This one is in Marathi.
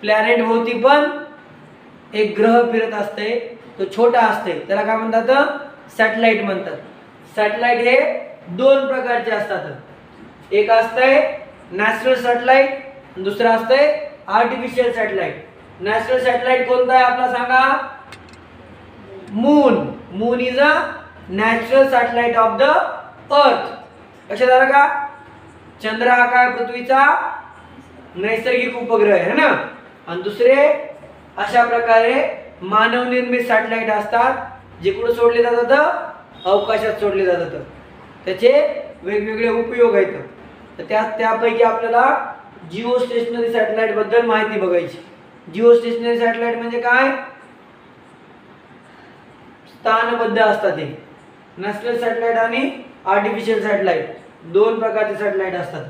प्लॅनेट भोवती पण एक ग्रह फिरत असते, तो छोटा असते, त्याला काय म्हणतात? सॅटेलाइट म्हणतात. सॅटेलाइट हे दोन प्रकारचे असतात. एक असतंय नॅचरल सॅटेलाइट, दुसरं असतंय आर्टिफिशियल सॅटेलाइट. नॅचरल सॅटेलाइट कोणता आहे आपला सांगा? Moon. Moon is a natural satellite of the earth. लक्षात आलं का? चंद्र हा काय पृथ्वीचा नैसर्गिक उपग्रह आहे ना. आणि दुसरे अशा प्रकारे मानवनिर्मित सॅटेलाइट असतात, जे कुठे सोडले जातात? अवकाशात सोडले जातात. त्याचे वेगवेगळे उपयोग आहेत. तर त्यापैकी आपल्याला जिओ स्टेशनरी सॅटेलाइट बद्दल माहिती बघायची. जिओ स्टेशनरी सॅटेलाइट म्हणजे काय? स्थानबद्ध असतात ते. नॅचरल सॅटेलाइट आणि आर्टिफिशियल सॅटेलाइट दोन प्रकारचे सॅटेलाइट असतात.